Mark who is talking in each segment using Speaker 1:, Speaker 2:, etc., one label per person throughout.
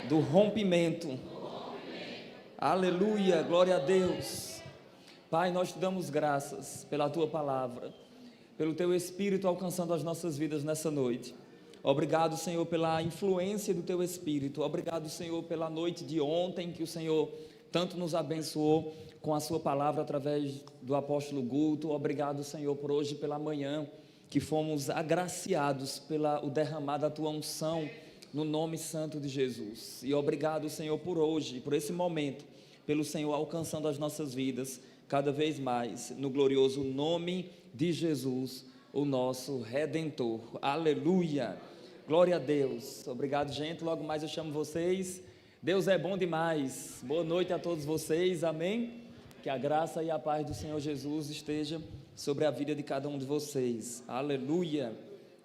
Speaker 1: do rompimento. Aleluia, glória a Deus. Pai, nós te damos graças pela tua palavra, pelo teu Espírito alcançando as nossas vidas nessa noite. Obrigado, Senhor, pela influência do teu Espírito. Obrigado, Senhor, pela noite de ontem que o Senhor tanto nos abençoou com a sua palavra através do apóstolo Guto. Obrigado, Senhor, por hoje pela manhã que fomos agraciados pelo derramar da tua unção no nome santo de Jesus. E obrigado, Senhor, por hoje, por esse momento, pelo Senhor alcançando as nossas vidas cada vez mais, no glorioso nome de Jesus, o nosso Redentor. Aleluia, glória a Deus. Obrigado, gente, logo mais eu chamo vocês. Deus é bom demais. Boa noite a todos vocês, amém? Que a graça e a paz do Senhor Jesus esteja sobre a vida de cada um de vocês. Aleluia.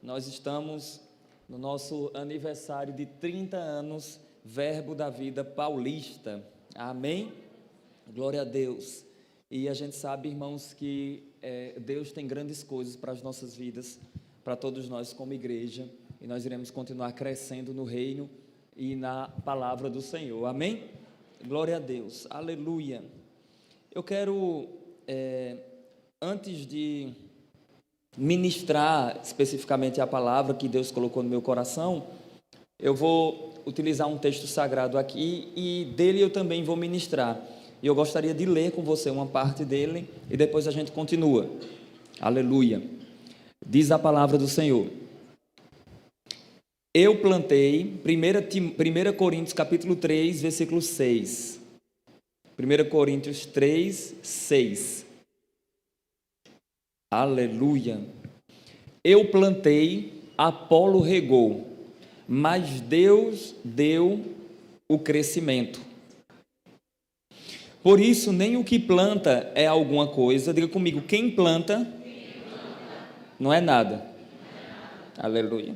Speaker 1: Nós estamos no nosso aniversário de 30 anos, Verbo da Vida Paulista. Amém? Glória a Deus. E a gente sabe, irmãos, que Deus tem grandes coisas para as nossas vidas, para todos nós como igreja, e nós iremos continuar crescendo no reino e na palavra do Senhor. Amém? Glória a Deus. Aleluia. Eu quero, antes de ministrar especificamente a palavra que Deus colocou no meu coração, eu vou utilizar um texto sagrado aqui e dele eu também vou ministrar. E eu gostaria de ler com você uma parte dele e depois a gente continua. Aleluia. Diz a palavra do Senhor. Eu plantei, 1 Coríntios capítulo 3, versículo 6. 1 Coríntios 3, 6. Aleluia. Eu plantei, Apolo regou, mas Deus deu o crescimento. Por isso, nem o que planta é alguma coisa. Diga comigo, quem planta não é nada. Aleluia.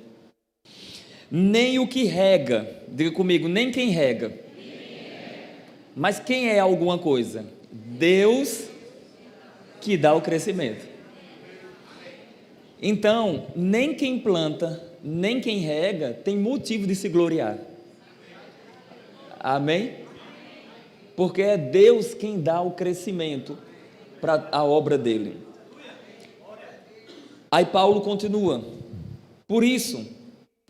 Speaker 1: Nem o que rega. Diga comigo, nem quem rega. Mas quem é alguma coisa? Deus que dá o crescimento. Então, nem quem planta, nem quem rega tem motivo de se gloriar. Amém? Porque é Deus quem dá o crescimento para a obra dele. Aí Paulo continua. Por isso,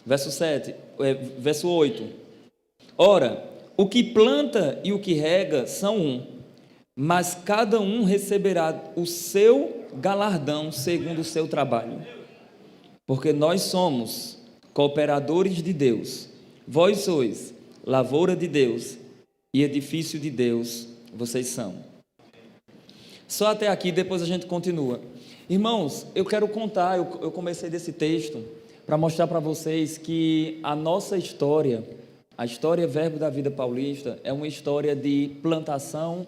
Speaker 1: verso 8. Ora, o que planta e o que rega são um, mas cada um receberá o seu galardão segundo o seu trabalho. Porque nós somos cooperadores de Deus. Vós sois lavoura de Deus e edifício de Deus vocês são. Só até aqui, depois a gente continua. Irmãos, eu quero contar, eu comecei desse texto para mostrar para vocês que a nossa história, a história Verbo da Vida Paulista, é uma história de plantação,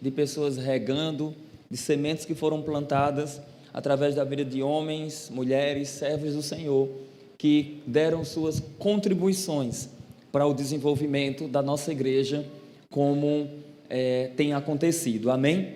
Speaker 1: de pessoas regando, de sementes que foram plantadas através da vida de homens, mulheres, servos do Senhor, que deram suas contribuições para o desenvolvimento da nossa igreja, como tem acontecido, amém?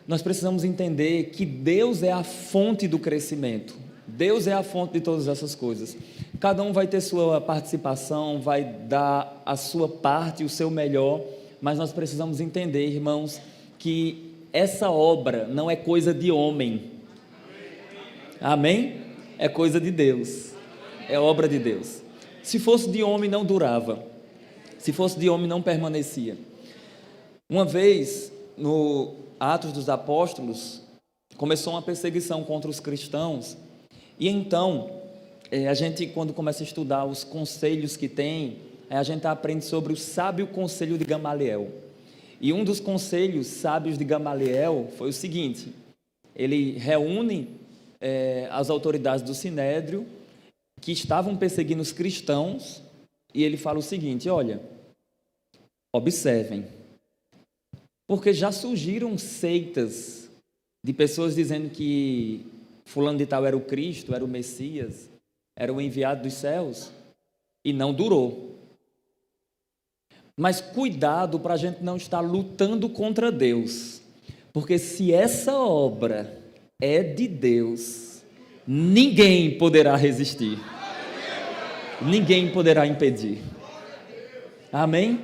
Speaker 1: Nós precisamos entender que Deus é a fonte do crescimento, Deus é a fonte de todas essas coisas. Cada um vai ter sua participação, vai dar a sua parte, o seu melhor, mas nós precisamos entender, irmãos, que essa obra não é coisa de homem, amém? É coisa de Deus, é obra de Deus. Se fosse de homem não durava, se fosse de homem não permanecia. Uma vez, no Atos dos Apóstolos, começou uma perseguição contra os cristãos, e então, a gente quando começa a estudar os conselhos que tem, a gente aprende sobre o sábio conselho de Gamaliel, e um dos conselhos sábios de Gamaliel foi o seguinte: ele reúne as autoridades do Sinédrio, que estavam perseguindo os cristãos, e ele fala o seguinte: olha, observem, porque já surgiram seitas de pessoas dizendo que fulano de tal era o Cristo, era o Messias, era o enviado dos céus, e não durou. Mas cuidado para a gente não estar lutando contra Deus, porque se essa obra é de Deus, ninguém poderá resistir, ninguém poderá impedir. Amém?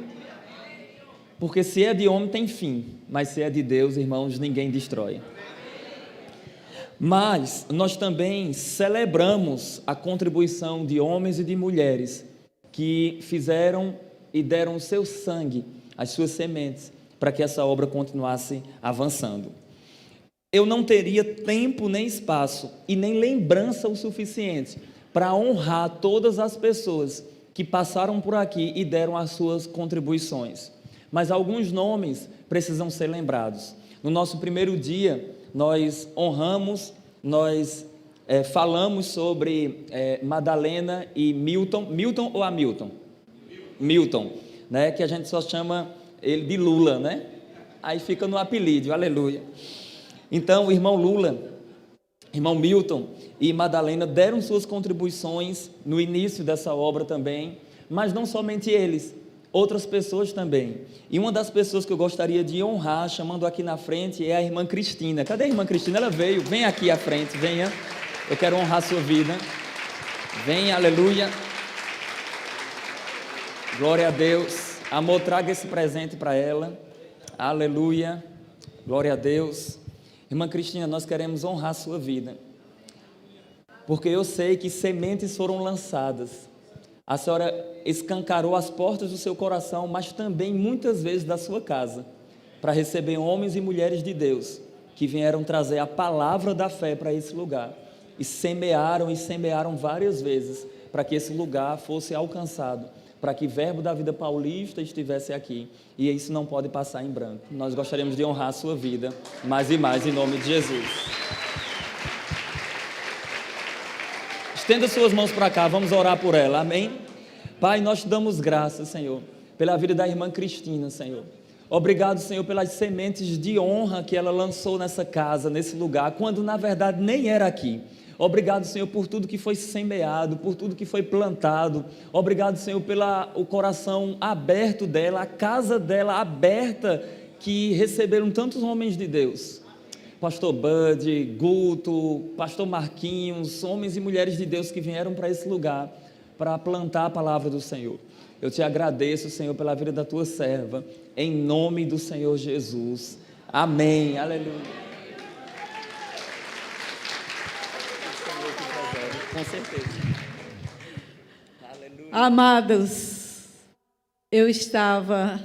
Speaker 1: Porque se é de homem tem fim, mas se é de Deus, irmãos, ninguém destrói. Mas nós também celebramos a contribuição de homens e de mulheres que fizeram e deram o seu sangue, as suas sementes, para que essa obra continuasse avançando. Eu não teria tempo nem espaço e nem lembrança o suficiente para honrar todas as pessoas que passaram por aqui e deram as suas contribuições. Mas alguns nomes precisam ser lembrados. No nosso primeiro dia, nós honramos, nós falamos sobre Madalena e Milton. Milton ou Hamilton? Milton, né? Que a gente só chama ele de Lula, né? Aí fica no apelido, aleluia. Então, o irmão Lula, irmão Milton e Madalena deram suas contribuições no início dessa obra também, mas não somente eles, outras pessoas também. E uma das pessoas que eu gostaria de honrar, chamando aqui na frente, é a irmã Cristina. Cadê a irmã Cristina? Ela veio, vem aqui à frente, venha. Eu quero honrar a sua vida. Venha, aleluia. Glória a Deus. Amor, traga esse presente para ela. Aleluia. Glória a Deus. Irmã Cristina, nós queremos honrar a sua vida, porque eu sei que sementes foram lançadas. A senhora escancarou as portas do seu coração, mas também muitas vezes da sua casa, para receber homens e mulheres de Deus, que vieram trazer a palavra da fé para esse lugar, e semearam várias vezes, para que esse lugar fosse alcançado, para que o Verbo da Vida Paulista estivesse aqui, e isso não pode passar em branco. Nós gostaríamos de honrar a sua vida, mais e mais, em nome de Jesus. Estenda suas mãos para cá, vamos orar por ela, amém? Pai, nós te damos graças, Senhor, pela vida da irmã Cristina, Senhor. Obrigado, Senhor, pelas sementes de honra que ela lançou nessa casa, nesse lugar, quando na verdade nem era aqui. Obrigado, Senhor, por tudo que foi semeado, por tudo que foi plantado. Obrigado, Senhor, pelo coração aberto dela, a casa dela aberta, que receberam tantos homens de Deus. Pastor Bud, Guto, Pastor Marquinhos, homens e mulheres de Deus que vieram para esse lugar para plantar a palavra do Senhor. Eu te agradeço, Senhor, pela vida da tua serva, em nome do Senhor Jesus. Amém. Aleluia. Com certeza. Aleluia.
Speaker 2: Amados, eu estava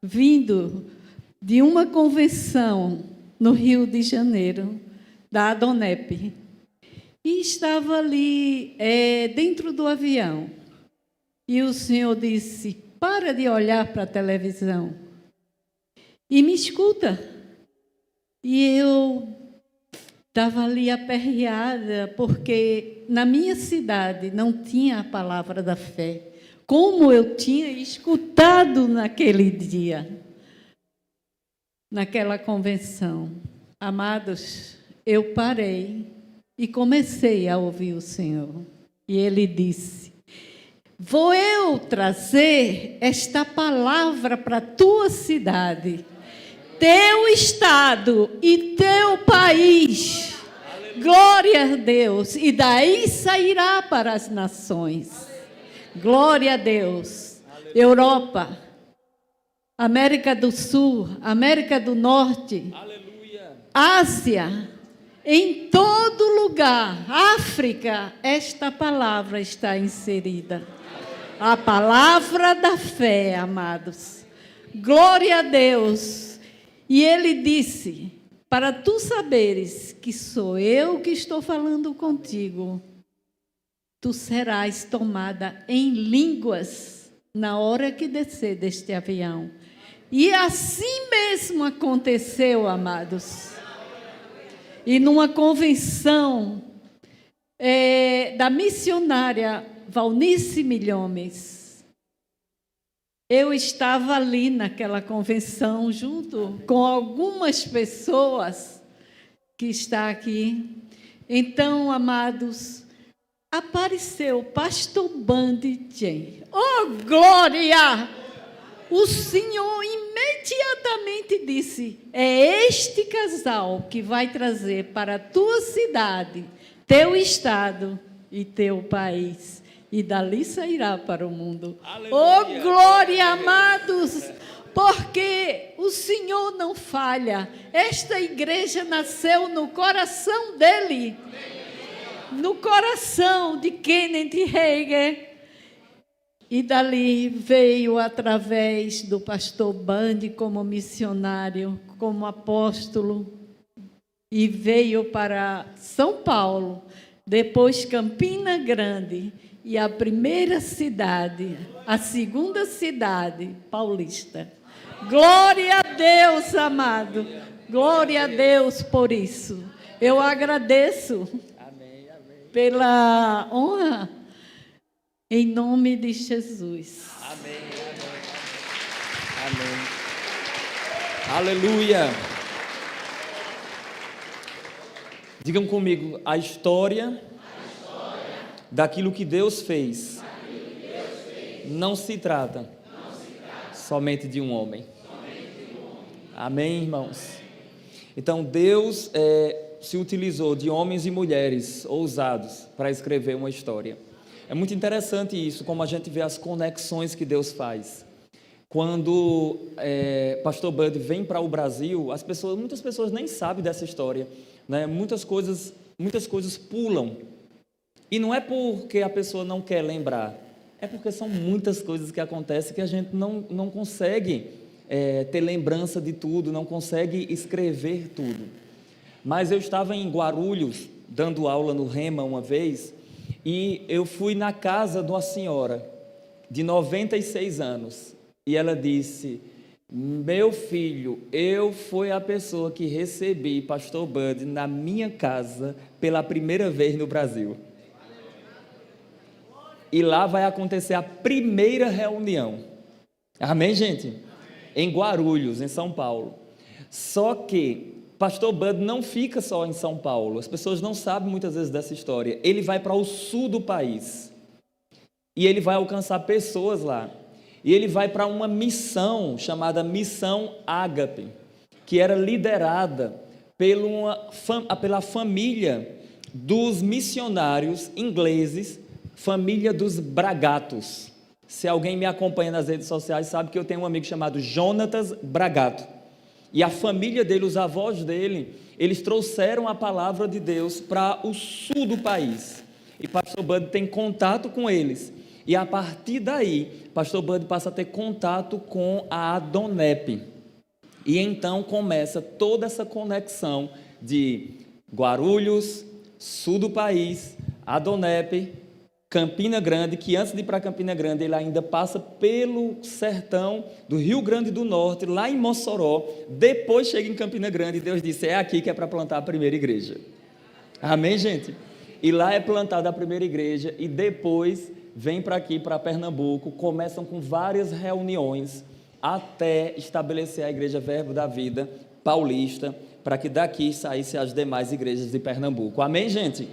Speaker 2: vindo de uma convenção no Rio de Janeiro, da Adonep, e estava ali dentro do avião, e o Senhor disse: para de olhar para a televisão e me escuta. E eu estava ali aperreada, porque na minha cidade não tinha a palavra da fé, como eu tinha escutado naquele dia, naquela convenção. Amados, eu parei e comecei a ouvir o Senhor. E Ele disse: vou eu trazer esta palavra para a tua cidade, teu estado e teu país. Glória a Deus. E daí sairá para as nações. Glória a Deus. Europa, América do Sul, América do Norte, Ásia, em todo lugar, África, esta palavra está inserida. A palavra da fé, amados. Glória a Deus. E Ele disse: para tu saberes que sou eu que estou falando contigo, tu serás tomada em línguas na hora que descer deste avião. E assim mesmo aconteceu, amados. E numa convenção da missionária Valnice Milhomes, eu estava ali naquela convenção, junto com algumas pessoas que estão aqui. Então, amados, apareceu o pastor Bandit. Oh, glória! O Senhor imediatamente disse: é este casal que vai trazer para a tua cidade, teu estado e teu país. e dali sairá para o mundo.
Speaker 1: Aleluia.
Speaker 2: Oh, glória, amados! Porque o Senhor não falha. Esta igreja nasceu no coração dele, no coração de Kenneth Hagin. E dali veio através do pastor Bandi como missionário, como apóstolo, e veio para São Paulo, depois Campina Grande, e a primeira cidade, a segunda cidade, Paulista. Glória a Deus, amado. Glória a Deus por isso. Eu agradeço pela honra, em nome de Jesus.
Speaker 1: Amém. Aleluia. Digam comigo, a história daquilo que Deus fez não se trata somente de um homem. Amém, irmãos? Então, Deus se utilizou de homens e mulheres ousados para escrever uma história. É muito interessante isso, como a gente vê as conexões que Deus faz. Quando pastor Bud vem para o Brasil, muitas pessoas nem sabem dessa história, né? Muitas coisas pulam. E não é porque a pessoa não quer lembrar, é porque são muitas coisas que acontecem que a gente não consegue ter lembrança de tudo, não consegue escrever tudo. Mas eu estava em Guarulhos, dando aula no Rema uma vez, e eu fui na casa de uma senhora de 96 anos, e ela disse: meu filho, eu fui a pessoa que recebi pastor Bud na minha casa pela primeira vez no Brasil. E lá vai acontecer a primeira reunião. Amém, gente? Em Guarulhos, em São Paulo. Só que pastor Bud não fica só em São Paulo. As pessoas não sabem muitas vezes dessa história. Ele vai para o sul do país. E ele vai alcançar pessoas lá. E ele vai para uma missão chamada Missão Ágape, que era liderada pela família dos missionários ingleses, família dos Bragatos. Se alguém me acompanha nas redes sociais sabe que eu tenho um amigo chamado Jonatas Bragato. E a família dele, os avós dele, eles trouxeram a palavra de Deus para o sul do país. E pastor Bud tem contato com eles. E a partir daí, pastor Bud passa a ter contato com a Adonep. E então começa toda essa conexão de Guarulhos, sul do país, Adonep, Campina Grande, que antes de ir para Campina Grande, ele ainda passa pelo sertão do Rio Grande do Norte, lá em Mossoró, depois chega em Campina Grande e Deus disse: é aqui que é para plantar a primeira igreja. Amém, gente? E lá é plantada a primeira igreja e depois vem para aqui, para Pernambuco, começam com várias reuniões até estabelecer a Igreja Verbo da Vida Paulista, para que daqui saísse as demais igrejas de Pernambuco. Amém, gente?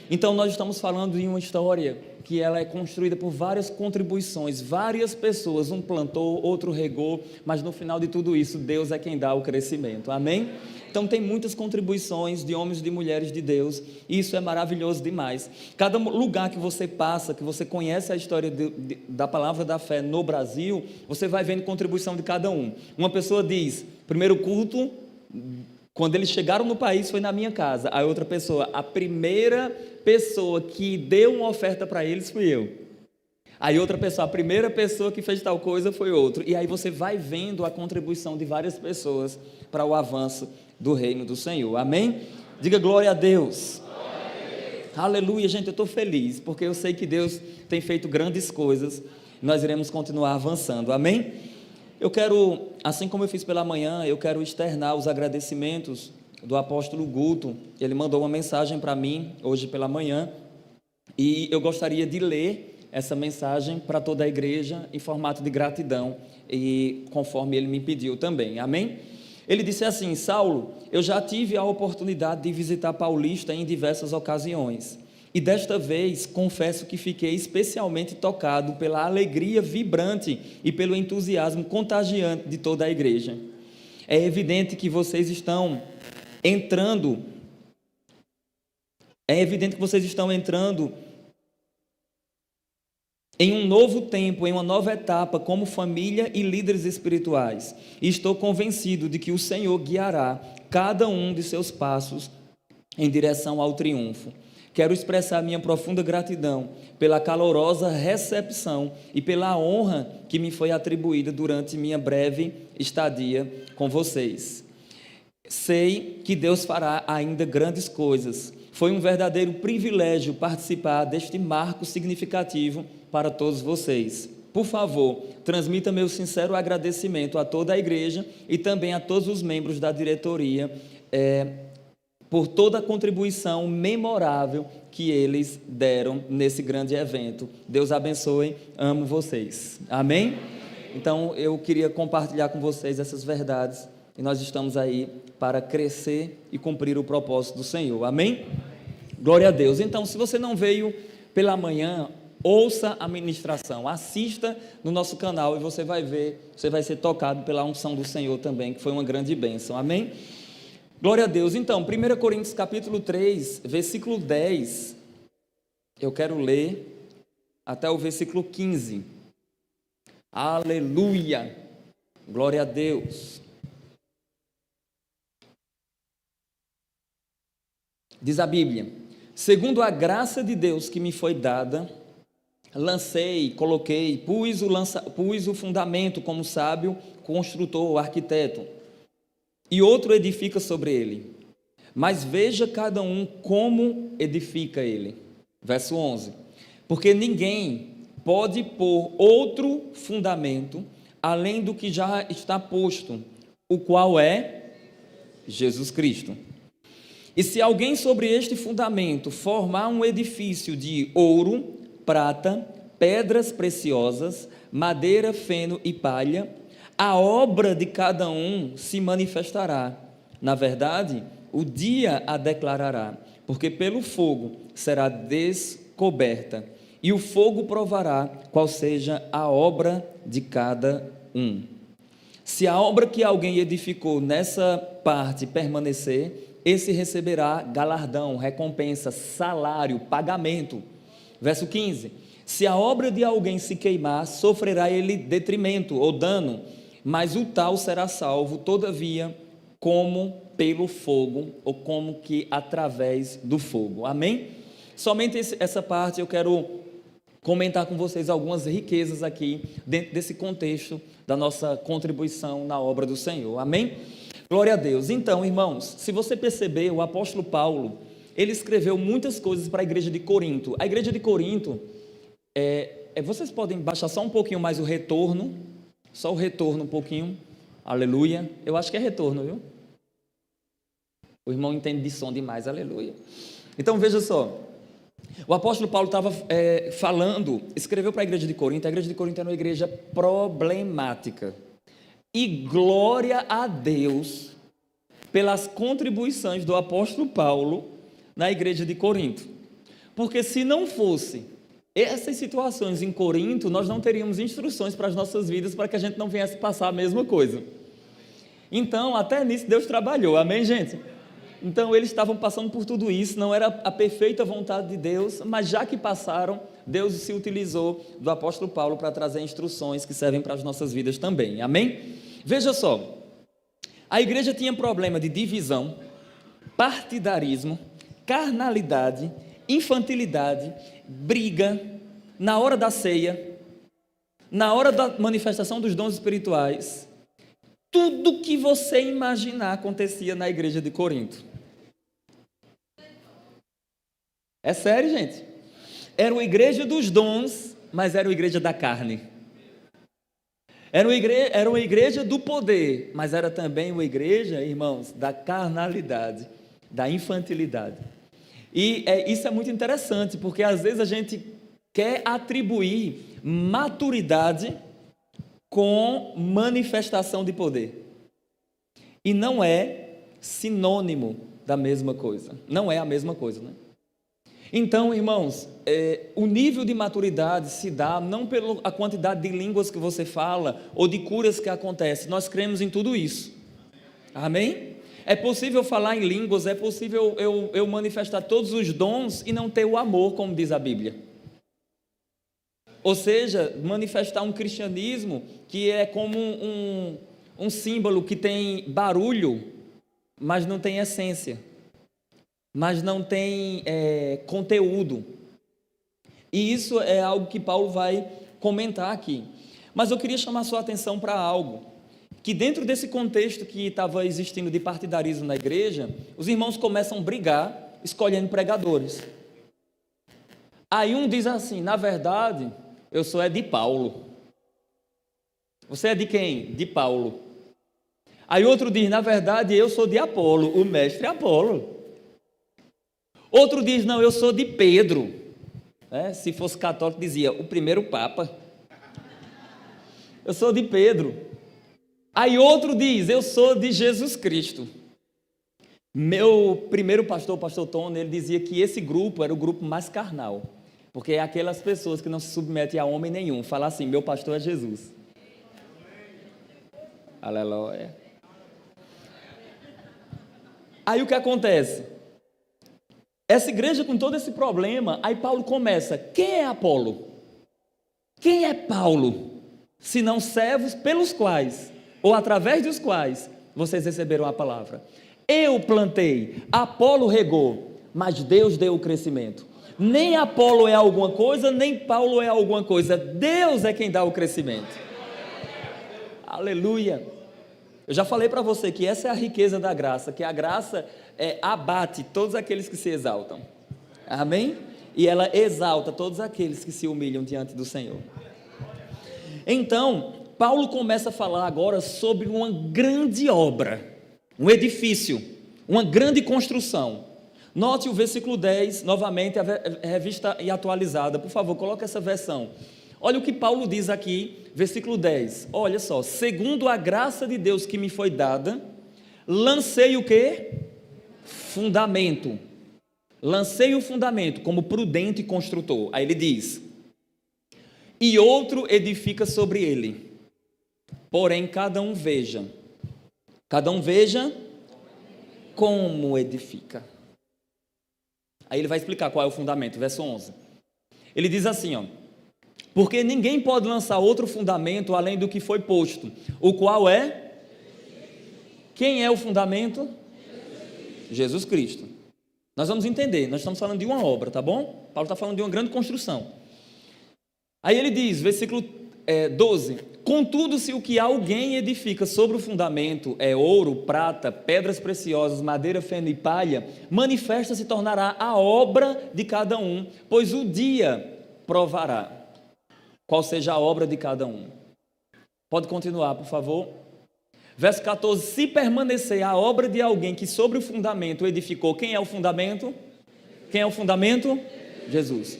Speaker 1: Então, nós estamos falando de uma história que ela é construída por várias contribuições, várias pessoas, um plantou, outro regou, mas no final de tudo isso, Deus é quem dá o crescimento. Amém? Então, tem muitas contribuições de homens e de mulheres de Deus, e isso é maravilhoso demais. Cada lugar que você passa, que você conhece a história da palavra da fé no Brasil, você vai vendo contribuição de cada um. Uma pessoa diz: primeiro culto, quando eles chegaram no país, foi na minha casa. A outra pessoa: a primeira pessoa que deu uma oferta para eles fui eu. Aí outra pessoa: a primeira pessoa que fez tal coisa foi outro. E aí você vai vendo a contribuição de várias pessoas para o avanço do reino do Senhor. Amém? Diga glória a Deus. Glória a Deus. Aleluia, gente, eu estou feliz, porque eu sei que Deus tem feito grandes coisas. Nós iremos continuar avançando. Amém? Eu quero, assim como eu fiz pela manhã, eu quero externar os agradecimentos do apóstolo Guto. Ele mandou uma mensagem para mim hoje pela manhã e eu gostaria de ler essa mensagem para toda a igreja em formato de gratidão e conforme ele me pediu também. Amém? Ele disse assim: Saulo, eu já tive a oportunidade de visitar Paulista em diversas ocasiões. E desta vez, confesso que fiquei especialmente tocado pela alegria vibrante e pelo entusiasmo contagiante de toda a igreja. É evidente que vocês estão entrando em um novo tempo, em uma nova etapa, como família e líderes espirituais. E estou convencido de que o Senhor guiará cada um de seus passos em direção ao triunfo. Quero expressar minha profunda gratidão pela calorosa recepção e pela honra que me foi atribuída durante minha breve estadia com vocês. Sei que Deus fará ainda grandes coisas. Foi um verdadeiro privilégio participar deste marco significativo para todos vocês. Por favor, transmita meu sincero agradecimento a toda a igreja e também a todos os membros da diretoria, por toda a contribuição memorável que eles deram nesse grande evento. Deus abençoe, amo vocês. Amém? Então, eu queria compartilhar com vocês essas verdades, e nós estamos aí para crescer e cumprir o propósito do Senhor. Amém? Glória a Deus. Então, se você não veio pela manhã, ouça a ministração, assista no nosso canal e você vai ver, você vai ser tocado pela unção do Senhor também, que foi uma grande bênção. Amém? Glória a Deus. Então, 1 Coríntios capítulo 3, versículo 10, eu quero ler até o versículo 15. Aleluia! Glória a Deus. Diz a Bíblia: segundo a graça de Deus que me foi dada, lancei, coloquei, pus o fundamento como sábio construtor ou arquiteto, e outro edifica sobre ele. Mas veja cada um como edifica ele. Verso 11. Porque ninguém pode pôr outro fundamento além do que já está posto, o qual é Jesus Cristo. E se alguém sobre este fundamento formar um edifício de ouro, prata, pedras preciosas, madeira, feno e palha, a obra de cada um se manifestará. Na verdade, o dia a declarará, porque pelo fogo será descoberta, e o fogo provará qual seja a obra de cada um. Se a obra que alguém edificou nessa parte permanecer, esse receberá galardão, recompensa, salário, pagamento. Verso 15. Se a obra de alguém se queimar, sofrerá ele detrimento ou dano, mas o tal será salvo, todavia, como pelo fogo, ou como que através do fogo. Amém? Somente essa parte eu quero comentar com vocês algumas riquezas aqui, dentro desse contexto da nossa contribuição na obra do Senhor. Amém? Glória a Deus. Então, irmãos, se você perceber, o apóstolo Paulo, ele escreveu muitas coisas para a igreja de Corinto. A igreja de Corinto, vocês podem baixar só um pouquinho mais o retorno, só o retorno um pouquinho, aleluia, eu acho que é retorno, viu? O irmão entende de som demais, aleluia. Então, veja só, o apóstolo Paulo estava escreveu para a igreja de Corinto era uma igreja problemática, e glória a Deus pelas contribuições do apóstolo Paulo na igreja de Corinto, porque se não fosse essas situações em Corinto, nós não teríamos instruções para as nossas vidas, para que a gente não viesse passar a mesma coisa. Então, até nisso Deus trabalhou, amém, gente? Então, eles estavam passando por tudo isso, não era a perfeita vontade de Deus, mas já que passaram, Deus se utilizou do apóstolo Paulo para trazer instruções que servem para as nossas vidas também, amém? Veja só, a igreja tinha problema de divisão, partidarismo, carnalidade, infantilidade, briga, na hora da ceia, na hora da manifestação dos dons espirituais. Tudo que você imaginar acontecia na igreja de Corinto. É sério, gente? Era uma igreja dos dons, mas era uma igreja da carne. Era uma igreja do poder, mas era também uma igreja, irmãos, da carnalidade, da infantilidade. E isso é muito interessante, porque às vezes a gente quer atribuir maturidade com manifestação de poder. E não é sinônimo da mesma coisa. Não é a mesma coisa, né? Então, irmãos, o nível de maturidade se dá não pela quantidade de línguas que você fala ou de curas que acontecem. Nós cremos em tudo isso. Amém? É possível falar em línguas, é possível eu manifestar todos os dons e não ter o amor, como diz a Bíblia. Ou seja, manifestar um cristianismo que é como um símbolo que tem barulho, mas não tem essência, mas não tem conteúdo. E isso é algo que Paulo vai comentar aqui. Mas eu queria chamar a sua atenção para algo, que dentro desse contexto que estava existindo de partidarismo na igreja, os irmãos começam a brigar, escolhendo pregadores. Aí um diz assim: na verdade, eu sou de Paulo. Você é de quem? De Paulo. Aí outro diz: na verdade, eu sou de Apolo, o mestre Apolo. Outro diz: não, eu sou de Pedro. Se fosse católico, dizia: o primeiro Papa. Eu sou de Pedro. Aí outro diz: eu sou de Jesus Cristo. Meu primeiro pastor, o pastor Tony, ele dizia que esse grupo era o grupo mais carnal, porque é aquelas pessoas que não se submetem a homem nenhum. Falar assim: meu pastor é Jesus. Aleluia. Aí o que acontece? Essa igreja com todo esse problema, aí Paulo começa: quem é Apolo? Quem é Paulo? Senão servos pelos quais, ou através dos quais, vocês receberam a palavra. Eu plantei, Apolo regou, mas Deus deu o crescimento. Nem Apolo é alguma coisa, nem Paulo é alguma coisa. Deus é quem dá o crescimento. Aleluia. Eu já falei para você que essa é a riqueza da graça, que a graça abate todos aqueles que se exaltam. Amém? E ela exalta todos aqueles que se humilham diante do Senhor. Então, Paulo começa a falar agora sobre uma grande obra, um edifício, uma grande construção. Note o versículo 10, novamente, a revista e atualizada. Por favor, coloque essa versão. Olha o que Paulo diz aqui, versículo 10. Olha só: segundo a graça de Deus que me foi dada, lancei o quê? Fundamento. Lancei o fundamento como prudente construtor. Aí ele diz: e outro edifica sobre ele. Porém, cada um veja como edifica. Aí ele vai explicar qual é o fundamento, verso 11. Ele diz assim, porque ninguém pode lançar outro fundamento além do que foi posto, o qual é? Quem é o fundamento? Jesus Cristo. Nós vamos entender, nós estamos falando de uma obra, tá bom? Paulo está falando de uma grande construção. Aí ele diz, versículo 12: contudo, se o que alguém edifica sobre o fundamento é ouro, prata, pedras preciosas, madeira, feno e palha, manifesta se tornará a obra de cada um, pois o dia provará qual seja a obra de cada um. Pode continuar, por favor. Verso 14: se permanecer a obra de alguém que sobre o fundamento edificou, quem é o fundamento? Quem é o fundamento? Jesus.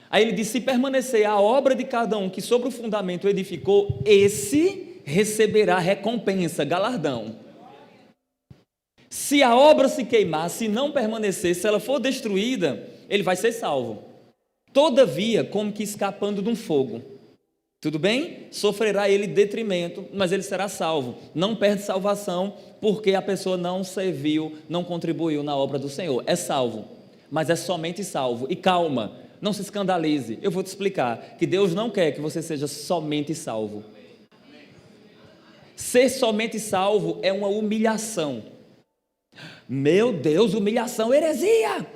Speaker 1: Aí ele diz: se permanecer a obra de cada um que sobre o fundamento edificou, esse receberá recompensa, galardão. Se a obra se queimar, se não permanecer, se ela for destruída, ele vai ser salvo. Todavia, como que escapando de um fogo. Tudo bem? Sofrerá ele detrimento, mas ele será salvo. Não perde salvação, porque a pessoa não serviu, não contribuiu na obra do Senhor. É salvo, mas é somente salvo. E calma, não se escandalize. Eu vou te explicar que Deus não quer que você seja somente salvo. Ser somente salvo é uma humilhação. Meu Deus, humilhação, heresia,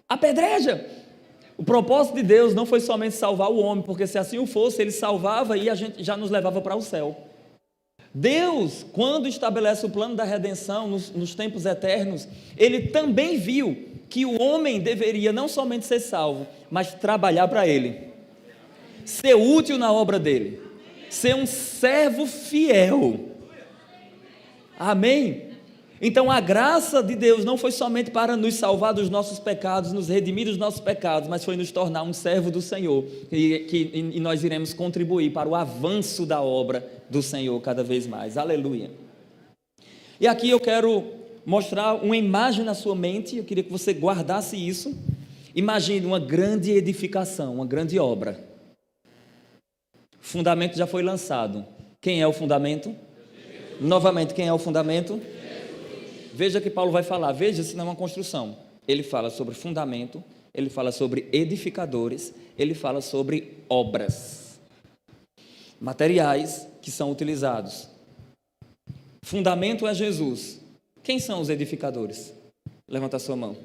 Speaker 1: apedreja. O propósito de Deus não foi somente salvar o homem, porque se assim o fosse, ele salvava e a gente já nos levava para o céu. Deus, quando estabelece o plano da redenção nos tempos eternos, ele também viu que o homem deveria não somente ser salvo, mas trabalhar para ele, ser útil na obra dele, ser um servo fiel. Amém? Então a graça de Deus não foi somente para nos salvar dos nossos pecados, nos redimir dos nossos pecados, mas foi nos tornar um servo do Senhor, e nós iremos contribuir para o avanço da obra do Senhor cada vez mais. Aleluia. E aqui eu quero mostrar uma imagem na sua mente, eu queria que você guardasse isso. Imagine uma grande edificação, uma grande obra. O fundamento já foi lançado. Quem é o fundamento? Novamente, quem é o fundamento? Veja que Paulo vai falar, veja se não é uma construção. Ele fala sobre fundamento, ele fala sobre edificadores, ele fala sobre obras. Materiais que são utilizados. Fundamento é Jesus. Quem são os edificadores? Levanta a sua mão.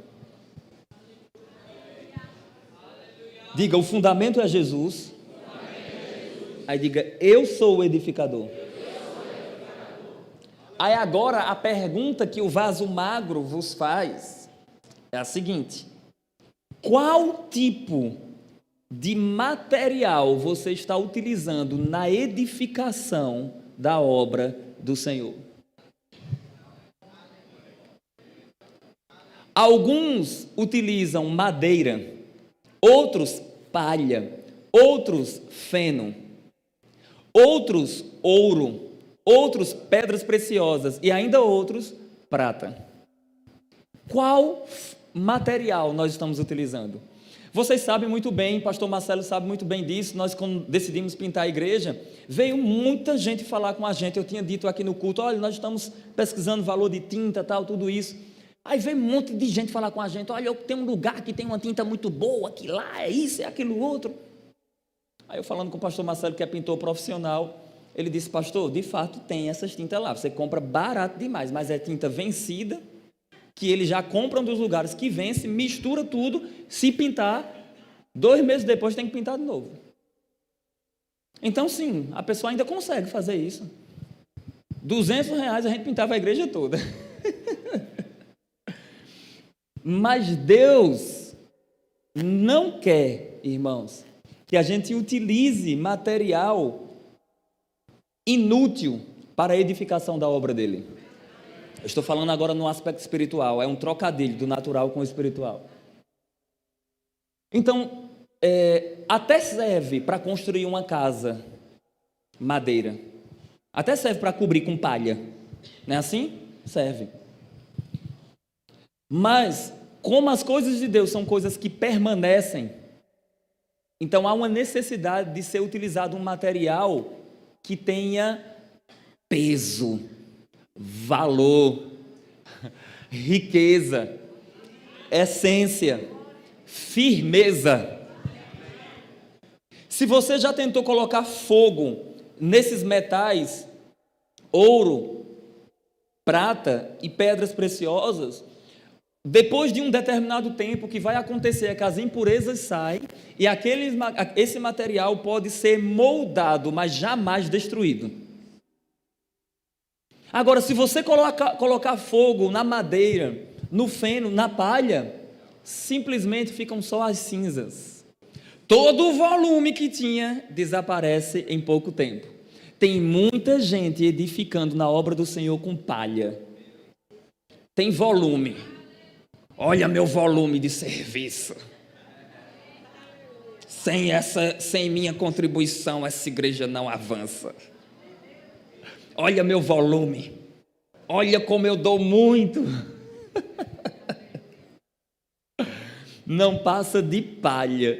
Speaker 1: Diga, o fundamento é Jesus. Aí diga, eu sou o edificador. Aí agora a pergunta que o vaso magro vos faz é a seguinte: qual tipo de material você está utilizando na edificação da obra do Senhor? Alguns utilizam madeira, outros palha, outros feno, outros ouro, outros pedras preciosas e ainda outros prata. Qual material nós estamos utilizando? Vocês sabem muito bem, pastor Marcelo sabe muito bem disso. Nós, quando decidimos pintar a igreja, veio muita gente falar com a gente. Eu tinha dito aqui no culto, olha, nós estamos pesquisando valor de tinta, tal, tudo isso. Aí veio um monte de gente falar com a gente, olha, eu tenho um lugar que tem uma tinta muito boa, que lá é isso, é aquilo outro. Aí eu falando com o pastor Marcelo, que é pintor profissional, ele disse, pastor, de fato tem essas tintas lá, você compra barato demais, mas é tinta vencida, que eles já compram dos lugares que vence, mistura tudo, se pintar, 2 meses depois tem que pintar de novo. Então sim, a pessoa ainda consegue fazer isso. R$200 a gente pintava a igreja toda. Mas Deus não quer, irmãos, que a gente utilize material inútil para a edificação da obra dele. Eu estou falando agora no aspecto espiritual, é um trocadilho do natural com o espiritual. Então, até serve para construir uma casa, madeira. Até serve para cobrir com palha. Não é assim? Serve. Mas, como as coisas de Deus são coisas que permanecem, então há uma necessidade de ser utilizado um material que tenha peso, valor, riqueza, essência, firmeza. Se você já tentou colocar fogo nesses metais, ouro, prata e pedras preciosas, depois de um determinado tempo, o que vai acontecer é que as impurezas saem e esse material pode ser moldado, mas jamais destruído. Agora, se você colocar fogo na madeira, no feno, na palha, simplesmente ficam só as cinzas. Todo o volume que tinha desaparece em pouco tempo. Tem muita gente edificando na obra do Senhor com palha. Tem volume. Olha meu volume de serviço. Sem minha contribuição, essa igreja não avança. Olha meu volume. Olha como eu dou muito. Não passa de palha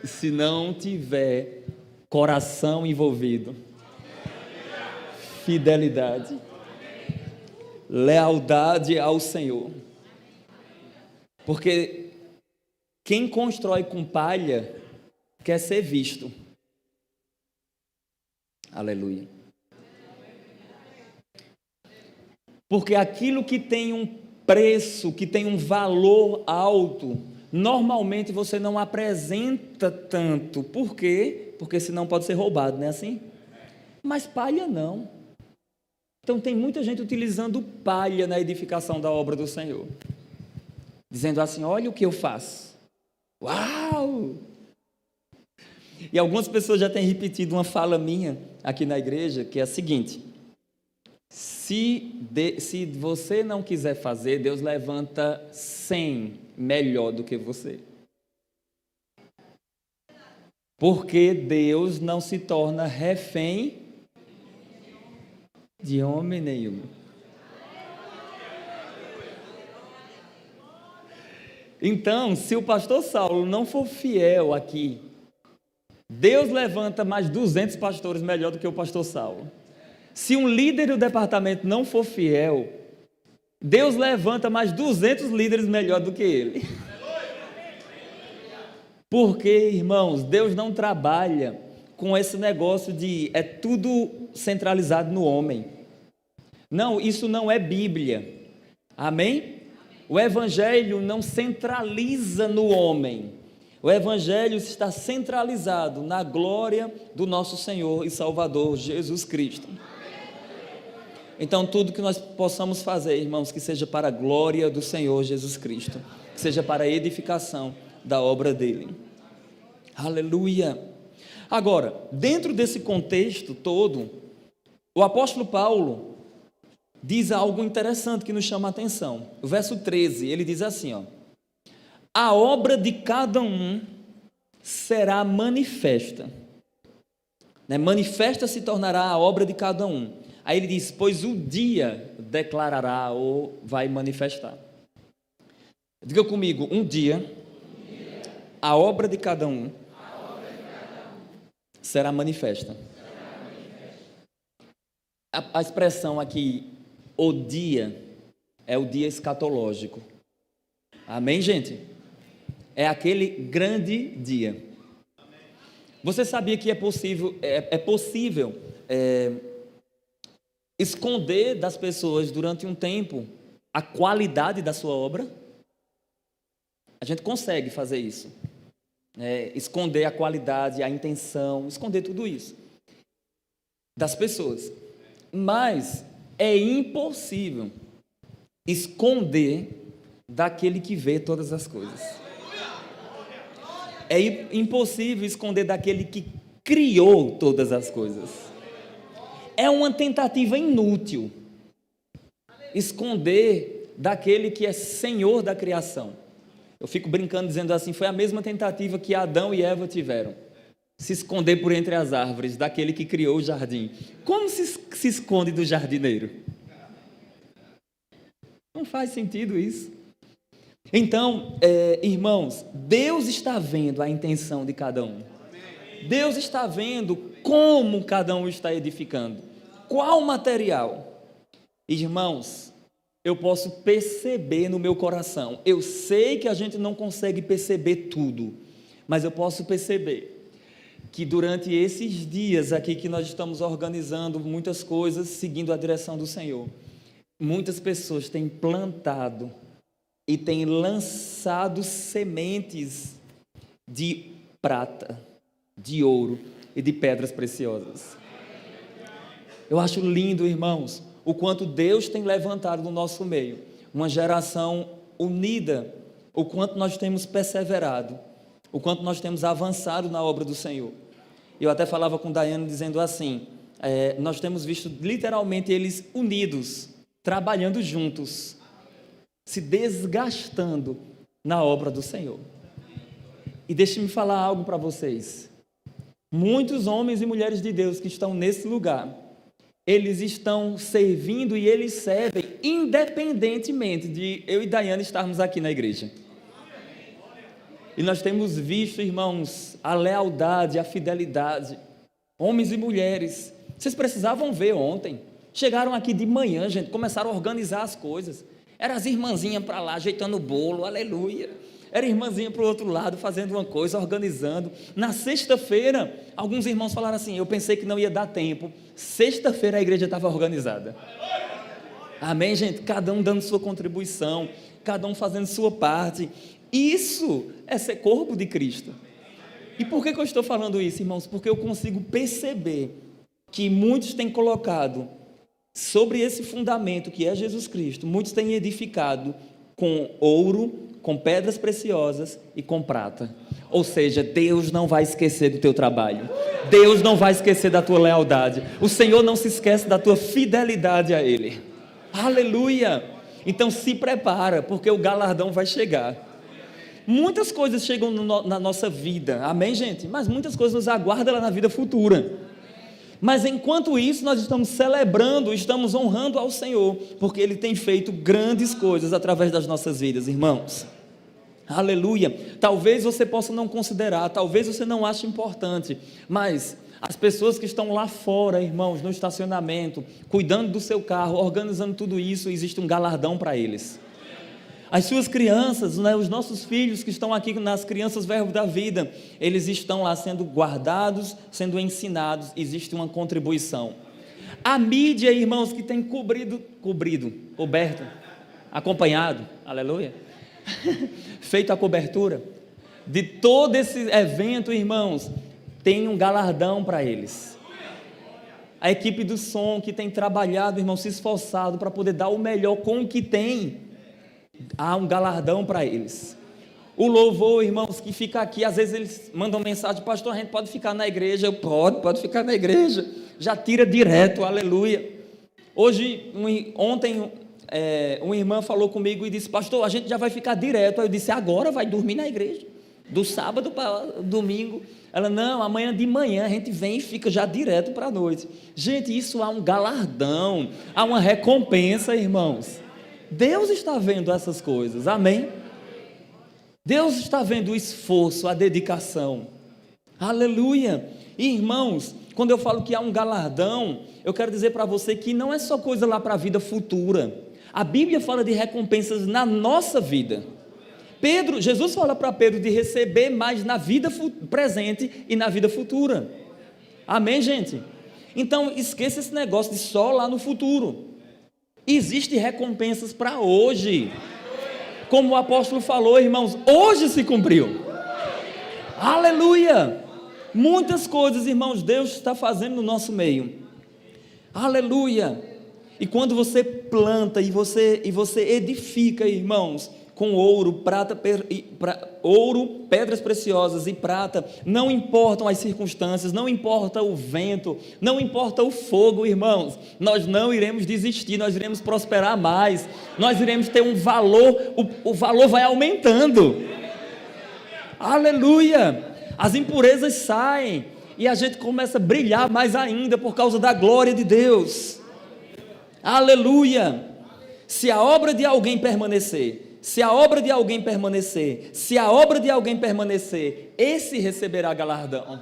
Speaker 1: se não tiver coração envolvido. Fidelidade. Lealdade ao Senhor. Porque quem constrói com palha quer ser visto. Aleluia. Porque aquilo que tem um preço, que tem um valor alto, normalmente você não apresenta tanto. Por quê? Porque senão pode ser roubado, não é assim? Mas palha não. Então tem muita gente utilizando palha na edificação da obra do Senhor. Dizendo assim, olha o que eu faço. Uau! E algumas pessoas já têm repetido uma fala minha aqui na igreja, que é a seguinte: se você não quiser fazer, Deus levanta 100 melhor do que você. Porque Deus não se torna refém de homem nenhum. Então, se o pastor Saulo não for fiel aqui, Deus levanta mais 200 pastores melhor do que o pastor Saulo. Se um líder do departamento não for fiel, Deus levanta mais 200 líderes melhor do que ele. Porque, irmãos, Deus não trabalha com esse negócio de é tudo centralizado no homem. Não, isso não é Bíblia. Amém? O Evangelho não centraliza no homem. O Evangelho está centralizado na glória do nosso Senhor e Salvador Jesus Cristo. Então, tudo que nós possamos fazer, irmãos, que seja para a glória do Senhor Jesus Cristo, que seja para a edificação da obra dele. Aleluia! Agora, dentro desse contexto todo, o apóstolo Paulo diz algo interessante que nos chama a atenção. O verso 13, ele diz assim, ó: a obra de cada um será manifesta. Manifesta se tornará a obra de cada um. Aí ele diz, pois o dia declarará ou vai manifestar. Diga comigo, um dia, a obra de cada um será manifesta. A expressão aqui, o dia, é o dia escatológico. Amém, gente? É aquele grande dia. Você sabia que é possível esconder das pessoas durante um tempo a qualidade da sua obra? A gente consegue fazer isso. Esconder a qualidade, a intenção, esconder tudo isso das pessoas. Mas é impossível esconder daquele que vê todas as coisas. É impossível esconder daquele que criou todas as coisas. É uma tentativa inútil esconder daquele que é Senhor da criação. Eu fico brincando dizendo assim, foi a mesma tentativa que Adão e Eva tiveram. Se esconder por entre as árvores daquele que criou o jardim. Como se esconde do jardineiro? Não faz sentido isso. Então, irmãos, Deus está vendo a intenção de cada um. Deus está vendo como cada um está edificando. Qual material? Irmãos, eu posso perceber no meu coração. Eu sei que a gente não consegue perceber tudo, mas eu posso perceber que durante esses dias aqui que nós estamos organizando muitas coisas, seguindo a direção do Senhor, muitas pessoas têm plantado e têm lançado sementes de prata, de ouro e de pedras preciosas. Eu acho lindo, irmãos, o quanto Deus tem levantado no nosso meio, uma geração unida, o quanto nós temos perseverado, o quanto nós temos avançado na obra do Senhor. Eu até falava com Daiane dizendo assim, nós temos visto literalmente eles unidos, trabalhando juntos, se desgastando na obra do Senhor. E deixe-me falar algo para vocês. Muitos homens e mulheres de Deus que estão nesse lugar, eles estão servindo e eles servem independentemente de eu e Daiane estarmos aqui na igreja. E nós temos visto, irmãos, a lealdade, a fidelidade, homens e mulheres. Vocês precisavam ver ontem. Chegaram aqui de manhã, gente, começaram a organizar as coisas. Eram as irmãzinhas para lá, ajeitando o bolo, aleluia. Era irmãzinha para o outro lado, fazendo uma coisa, organizando. Na sexta-feira, alguns irmãos falaram assim, eu pensei que não ia dar tempo. Sexta-feira a igreja estava organizada. Amém, gente? Cada um dando sua contribuição, cada um fazendo sua parte. Isso é ser corpo de Cristo. E por que eu estou falando isso, irmãos? Porque eu consigo perceber que muitos têm colocado sobre esse fundamento que é Jesus Cristo, muitos têm edificado com ouro, com pedras preciosas e com prata. Ou seja, Deus não vai esquecer do teu trabalho. Deus não vai esquecer da tua lealdade. O Senhor não se esquece da tua fidelidade a Ele. Aleluia! Então se prepara, porque o galardão vai chegar. Muitas coisas chegam na nossa vida, amém, gente? Mas muitas coisas nos aguardam lá na vida futura. Mas enquanto isso, nós estamos celebrando, estamos honrando ao Senhor, porque Ele tem feito grandes coisas através das nossas vidas, irmãos. Aleluia! Talvez você possa não considerar, talvez você não ache importante, mas as pessoas que estão lá fora, irmãos, no estacionamento, cuidando do seu carro, organizando tudo isso, existe um galardão para eles. As suas crianças, né, os nossos filhos que estão aqui nas Crianças Verbo da Vida, eles estão lá sendo guardados, sendo ensinados, existe uma contribuição. A mídia, irmãos, que tem coberto, acompanhado, aleluia, feito a cobertura de todo esse evento, irmãos, tem um galardão para eles. A equipe do som que tem trabalhado, irmão, se esforçado para poder dar o melhor com o que tem, há um galardão para eles. O louvor, irmãos, que fica aqui, às vezes eles mandam mensagem: pastor, a gente pode ficar na igreja? Eu pode ficar na igreja, já tira direto, aleluia. Ontem, uma irmã falou comigo e disse: pastor, a gente já vai ficar direto. Aí eu disse: agora vai dormir na igreja, do sábado para domingo. Ela: não, amanhã de manhã a gente vem e fica já direto para a noite. Gente, isso há um galardão, há uma recompensa, irmãos. Deus está vendo essas coisas, amém? Deus está vendo o esforço, a dedicação, aleluia. E, irmãos, quando eu falo que há um galardão, eu quero dizer para você que não é só coisa lá para a vida futura. A Bíblia fala de recompensas na nossa vida. Jesus fala para Pedro de receber mais na vida presente e na vida futura, amém, gente? Então esqueça esse negócio de só lá no futuro. Existem recompensas para hoje, como o apóstolo falou, irmãos, hoje se cumpriu, aleluia. Muitas coisas, irmãos, Deus está fazendo no nosso meio, aleluia. E quando você planta e você edifica, irmãos, com ouro, pedras preciosas e prata, não importam as circunstâncias, não importa o vento, não importa o fogo, irmãos, nós não iremos desistir, nós iremos prosperar mais, nós iremos ter um valor, o valor vai aumentando, aleluia. As impurezas saem e a gente começa a brilhar mais ainda por causa da glória de Deus, aleluia. Se a obra de alguém permanecer, esse receberá galardão,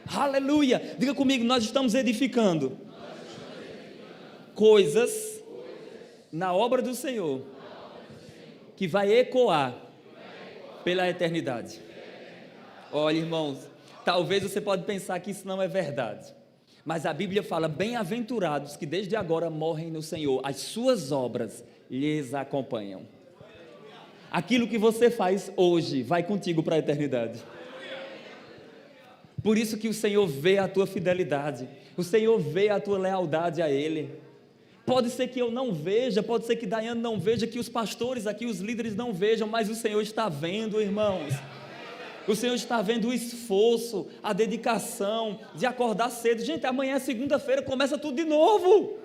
Speaker 1: aleluia. Diga comigo: nós estamos edificando coisas na obra do Senhor que vai ecoar pela eternidade. Olha, irmãos, talvez você pode pensar que isso não é verdade, mas a Bíblia fala: bem-aventurados que desde agora morrem no Senhor, as suas obras lhes acompanham. Aquilo que você faz hoje vai contigo para a eternidade. Por isso que o Senhor vê a tua fidelidade, o Senhor vê a tua lealdade a Ele. Pode ser que eu não veja, pode ser que Daiane não veja, que os pastores aqui, os líderes não vejam, mas o Senhor está vendo, irmãos. O Senhor está vendo o esforço, a dedicação de acordar cedo. Gente, amanhã é segunda-feira, começa tudo de novo.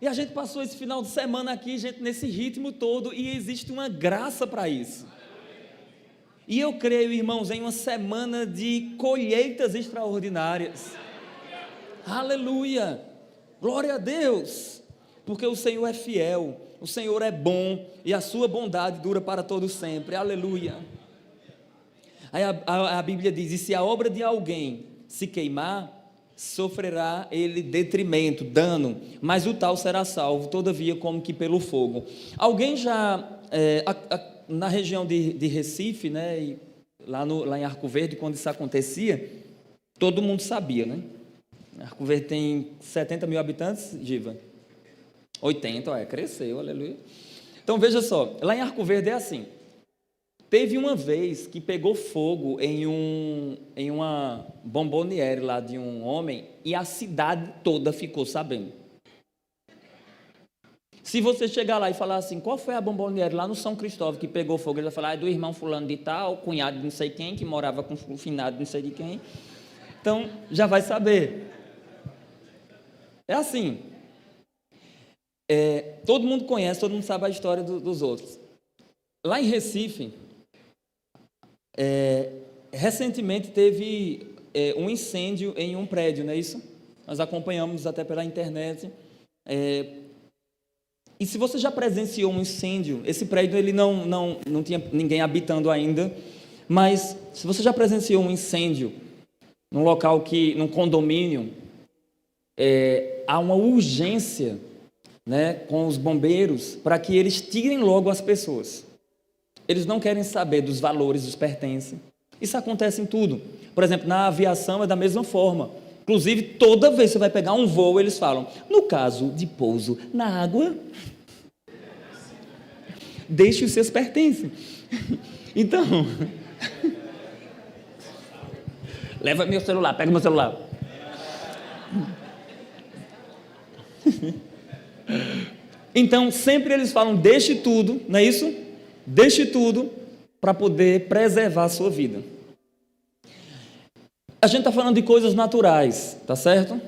Speaker 1: E a gente passou esse final de semana aqui, gente, nesse ritmo todo, e existe uma graça para isso. E eu creio, irmãos, em uma semana de colheitas extraordinárias. Aleluia, glória a Deus, porque o Senhor é fiel, o Senhor é bom, e a sua bondade dura para todo sempre, aleluia. Aí a Bíblia diz: e se a obra de alguém se queimar, sofrerá ele detrimento, dano, mas o tal será salvo, todavia como que pelo fogo. Alguém já, na região de Recife, né, e lá em Arco Verde, quando isso acontecia, todo mundo sabia, né? Arco Verde tem 70 mil habitantes, Giva? 80, cresceu, aleluia. Então veja só, lá em Arco Verde é assim: teve uma vez que pegou fogo em uma bomboniere lá de um homem, e a cidade toda ficou sabendo. Se você chegar lá e falar assim: qual foi a bomboniere lá no São Cristóvão que pegou fogo? Ele vai falar: é do irmão fulano de tal, cunhado de não sei quem, que morava com o finado de não sei de quem. Então, já vai saber. É assim. Todo mundo conhece, todo mundo sabe a história dos outros. Lá em Recife, recentemente teve um incêndio em um prédio, não é isso? Nós acompanhamos até pela internet. E se você já presenciou um incêndio, esse prédio ele não tinha ninguém habitando ainda, mas se você já presenciou um incêndio num local num condomínio, há uma urgência né, com os bombeiros para que eles tirem logo as pessoas. Eles não querem saber dos valores, dos pertences. Isso acontece em tudo. Por exemplo, na aviação é da mesma forma. Inclusive, toda vez que você vai pegar um voo, eles falam, no caso de pouso na água, deixe os seus pertences. Então, leva meu celular, pega meu celular. Então, sempre eles falam, deixe tudo, não é isso? Deixe tudo para poder preservar a sua vida. A gente está falando de coisas naturais, tá certo?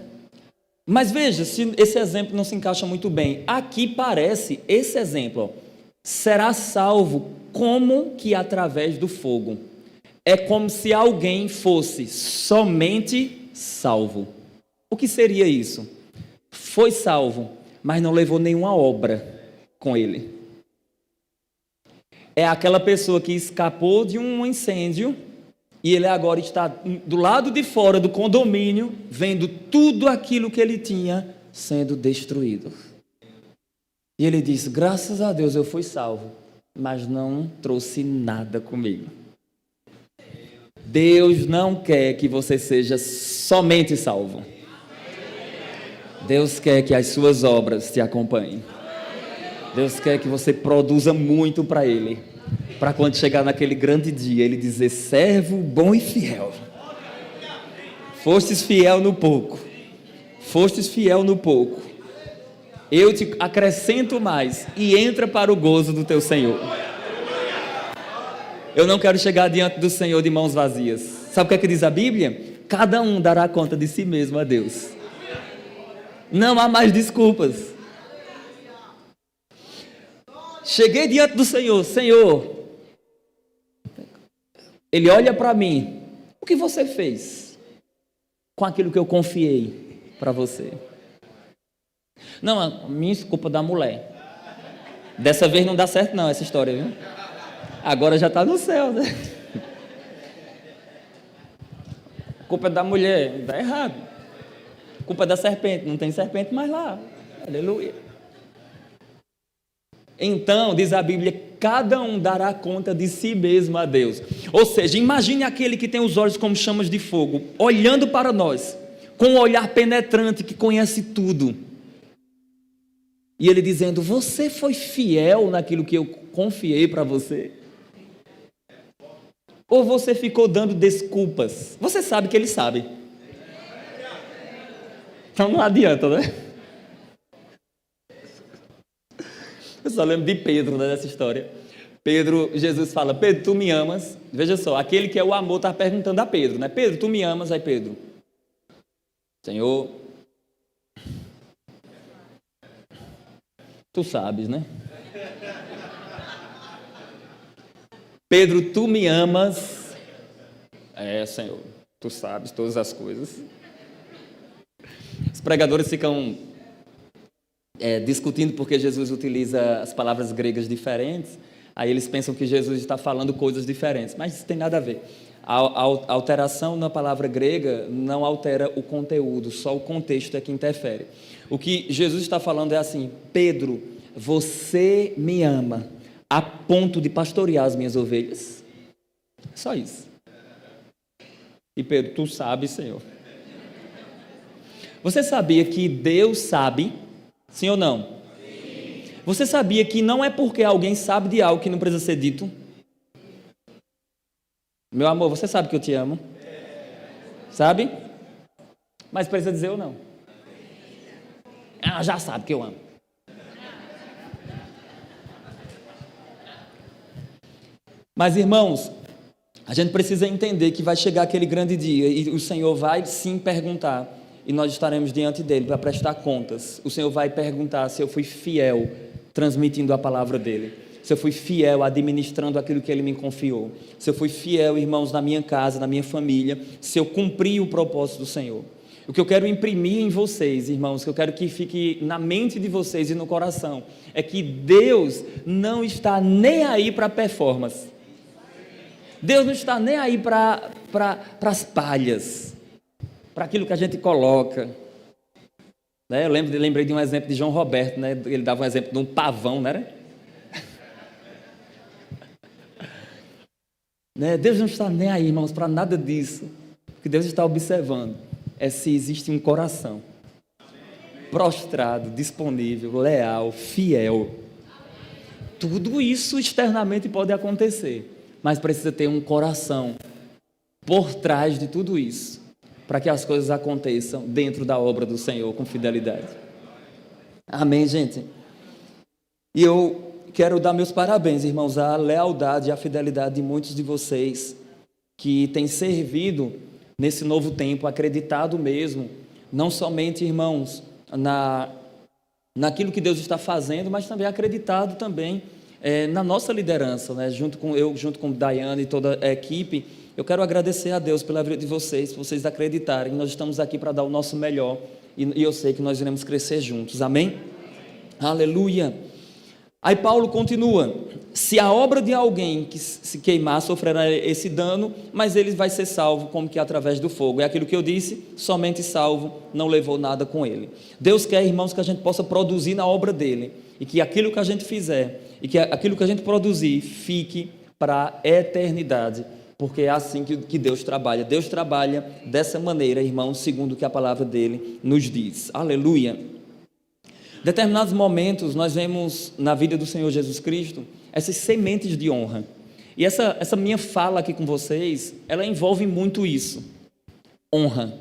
Speaker 1: Mas veja, se esse exemplo não se encaixa muito bem. Aqui parece esse exemplo, ó, será salvo como que através do fogo. É como se alguém fosse somente salvo. O que seria isso? Foi salvo, mas não levou nenhuma obra com ele. É aquela pessoa que escapou de um incêndio e ele agora está do lado de fora do condomínio, vendo tudo aquilo que ele tinha sendo destruído. E ele diz, graças a Deus eu fui salvo, mas não trouxe nada comigo. Deus não quer que você seja somente salvo. Deus quer que as suas obras te acompanhem. Deus quer que você produza muito para Ele, para quando chegar naquele grande dia, Ele dizer, servo bom e fiel. Fostes fiel no pouco. Fostes fiel no pouco. Eu te acrescento mais e entra para o gozo do teu Senhor. Eu não quero chegar diante do Senhor de mãos vazias. Sabe o que diz a Bíblia? Cada um dará conta de si mesmo a Deus. Não há mais desculpas. Cheguei diante do Senhor, Senhor, Ele olha para mim, o que você fez com aquilo que eu confiei para você? Não, a minha culpa da mulher. Dessa vez não dá certo não essa história, viu? Agora já está no céu, né? A culpa é da mulher, dá errado. A culpa é da serpente, não tem serpente mais lá. Aleluia. Então, diz a Bíblia, cada um dará conta de si mesmo a Deus. Ou seja, imagine aquele que tem os olhos como chamas de fogo, olhando para nós, com um olhar penetrante que conhece tudo. E ele dizendo, você foi fiel naquilo que eu confiei para você? Ou você ficou dando desculpas? Você sabe que ele sabe. Então não adianta, né? Eu só lembro de Pedro, né, dessa história. Pedro, Jesus fala, Pedro, tu me amas? Veja só, aquele que é o amor está perguntando a Pedro, né? Pedro, tu me amas? Aí Pedro, Senhor, tu sabes, né? Pedro, tu me amas? É, Senhor, tu sabes todas as coisas. Os pregadores ficam discutindo porque Jesus utiliza as palavras gregas diferentes, aí eles pensam que Jesus está falando coisas diferentes, mas isso tem nada a ver. A alteração na palavra grega não altera o conteúdo, só o contexto é que interfere. O que Jesus está falando é assim, Pedro, você me ama a ponto de pastorear as minhas ovelhas? Só isso. E Pedro, tu sabes, Senhor. Você sabia que Deus sabe? Sim ou não? Sim. Você sabia que não é porque alguém sabe de algo que não precisa ser dito? Meu amor, você sabe que eu te amo? Sabe? Mas precisa dizer ou não? Ela já sabe que eu amo. Mas irmãos, a gente precisa entender que vai chegar aquele grande dia e o Senhor vai sim perguntar. E nós estaremos diante dele para prestar contas. O Senhor vai perguntar se eu fui fiel transmitindo a palavra dele. Se eu fui fiel administrando aquilo que ele me confiou. Se eu fui fiel, irmãos, na minha casa, na minha família. Se eu cumpri o propósito do Senhor. O que eu quero imprimir em vocês, irmãos, que eu quero que fique na mente de vocês e no coração, é que Deus não está nem aí para performance. Deus não está nem aí para as palhas. Para aquilo que a gente coloca. Né? Eu lembrei de um exemplo de João Roberto, né? Ele dava um exemplo de um pavão, né? Né? Deus não está nem aí, irmãos, para nada disso. O que Deus está observando é se existe um coração prostrado, disponível, leal, fiel. Tudo isso externamente pode acontecer, mas precisa ter um coração por trás de tudo isso, para que as coisas aconteçam dentro da obra do Senhor com fidelidade. Amém, gente? E eu quero dar meus parabéns, irmãos, à lealdade e à fidelidade de muitos de vocês que têm servido nesse novo tempo, acreditado mesmo, não somente, irmãos, naquilo que Deus está fazendo, mas também acreditado também na nossa liderança, né? Junto com Daiane e toda a equipe. Eu quero agradecer a Deus pela vida de vocês, por vocês acreditarem. Nós estamos aqui para dar o nosso melhor e eu sei que nós iremos crescer juntos. Amém? Aleluia! Aí Paulo continua: se a obra de alguém que se queimar sofrerá esse dano, mas ele vai ser salvo como que através do fogo. É aquilo que eu disse, somente salvo, não levou nada com ele. Deus quer, irmãos, que a gente possa produzir na obra dele, e que aquilo que a gente fizer, e que aquilo que a gente produzir, fique para a eternidade, porque é assim que Deus trabalha. Deus trabalha dessa maneira, irmãos, segundo o que a palavra dele nos diz. Aleluia! Em determinados momentos, nós vemos na vida do Senhor Jesus Cristo essas sementes de honra. E essa minha fala aqui com vocês, ela envolve muito isso. Honra,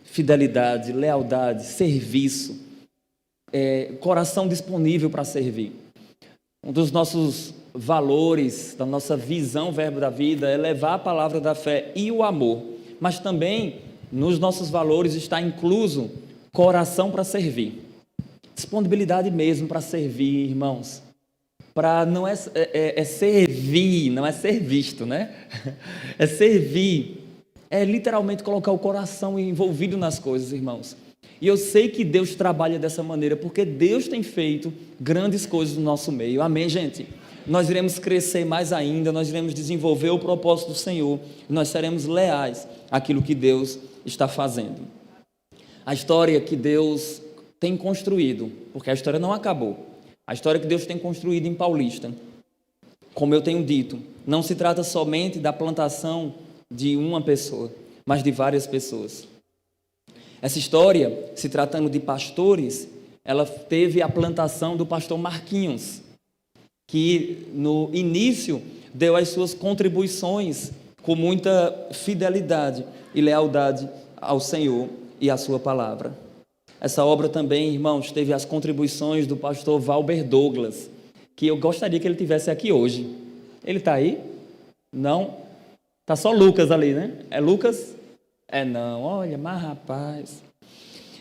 Speaker 1: fidelidade, lealdade, serviço, coração disponível para servir. Um dos nossos valores, da nossa visão verbo da vida, é levar a palavra da fé e o amor. Mas também, nos nossos valores, está incluso coração para servir. Disponibilidade mesmo para servir, irmãos. Para não é servir, não é ser visto, né? É servir. É literalmente colocar o coração envolvido nas coisas, irmãos. E eu sei que Deus trabalha dessa maneira, porque Deus tem feito grandes coisas no nosso meio. Amém, gente? Nós iremos crescer mais ainda, nós iremos desenvolver o propósito do Senhor, nós seremos leais àquilo que Deus está fazendo. A história que Deus tem construído, porque a história não acabou, a história que Deus tem construído em Paulista, como eu tenho dito, não se trata somente da plantação de uma pessoa, mas de várias pessoas. Essa história, se tratando de pastores, ela teve a plantação do pastor Marquinhos, que no início deu as suas contribuições com muita fidelidade e lealdade ao Senhor e à sua palavra. Essa obra também, irmãos, teve as contribuições do pastor Valber Douglas, que eu gostaria que ele tivesse aqui hoje. Ele está aí? Não? Está só Lucas ali, né? É Lucas? Não, olha, mas rapaz.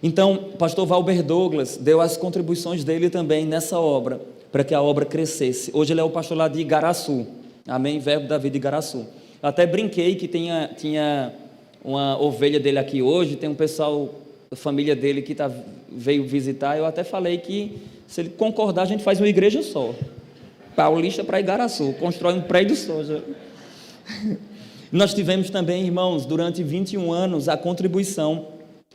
Speaker 1: Então, o pastor Valber Douglas deu as contribuições dele também nessa obra, para que a obra crescesse. Hoje ele é o pastor lá de Igaraçu. Amém? Verbo da vida de Igaraçu. Eu até brinquei que tinha uma ovelha dele aqui hoje, tem um pessoal, a família dele que veio visitar. Eu até falei que, se ele concordar, a gente faz uma igreja só. Paulista para Igaraçu, constrói um prédio só. Nós tivemos também, irmãos, durante 21 anos, a contribuição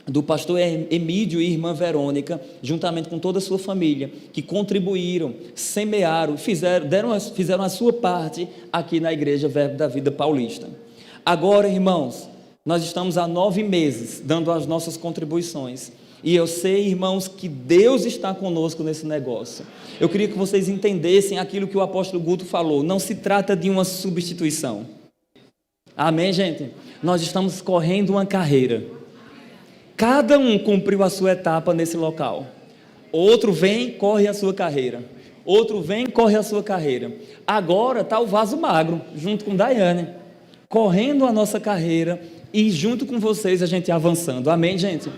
Speaker 1: do pastor Emídio e irmã Verônica, juntamente com toda a sua família, que contribuíram, semearam, fizeram a sua parte aqui na Igreja Verbo da Vida Paulista. Agora, irmãos, nós estamos há 9 meses dando as nossas contribuições. E eu sei, irmãos, que Deus está conosco nesse negócio. Eu queria que vocês entendessem aquilo que o apóstolo Guto falou. Não se trata de uma substituição. Amém, gente? Nós estamos correndo uma carreira. Cada um cumpriu a sua etapa nesse local. Outro vem, corre a sua carreira. Outro vem, corre a sua carreira. Agora está o vaso magro, junto com Daiane, correndo a nossa carreira e junto com vocês a gente avançando. Amém, gente?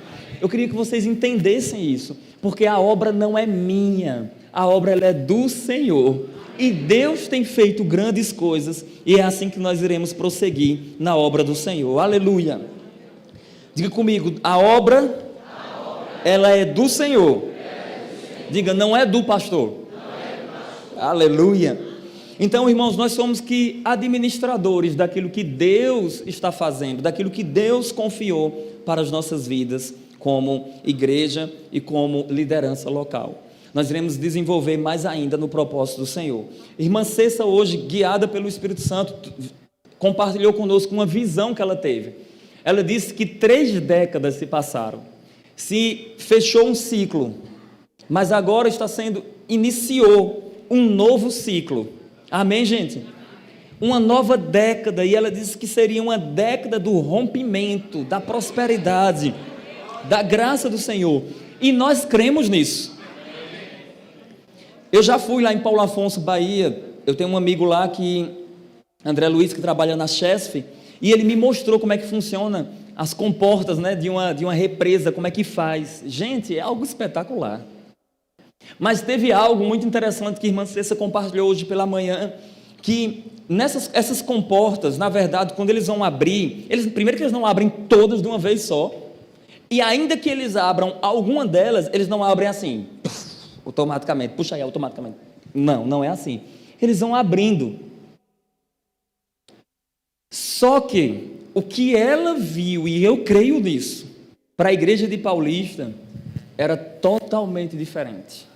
Speaker 1: Eu queria que vocês entendessem isso, porque a obra não é minha, a obra ela é do Senhor. E Deus tem feito grandes coisas, e é assim que nós iremos prosseguir na obra do Senhor. Aleluia! Diga comigo, a obra ela é do Senhor. Diga, não é do pastor. Aleluia! Então, irmãos, nós somos que administradores daquilo que Deus está fazendo, daquilo que Deus confiou para as nossas vidas como igreja e como liderança local. Nós iremos desenvolver mais ainda no propósito do Senhor. Irmã Cessa, hoje, guiada pelo Espírito Santo, compartilhou conosco uma visão que ela teve. Ela disse que 3 décadas se passaram, se fechou um ciclo, mas agora iniciou um novo ciclo. Amém, gente? Uma nova década, e ela disse que seria uma década do rompimento, da prosperidade, da graça do Senhor, e nós cremos nisso. Eu já fui lá em Paulo Afonso, Bahia. Eu tenho um amigo lá, André Luiz, que trabalha na Chesf, e ele me mostrou como é que funciona as comportas, né, de uma represa, como é que faz. Gente, é algo espetacular. Mas teve algo muito interessante que a irmã Cessa compartilhou hoje pela manhã, que essas comportas, na verdade, quando eles vão abrir, primeiro que eles não abrem todas de uma vez só, e ainda que eles abram alguma delas, eles não abrem assim, automaticamente, puxa aí automaticamente. Não é assim. Eles vão abrindo. Só que o que ela viu, e eu creio nisso, para a igreja de Paulista, era totalmente diferente.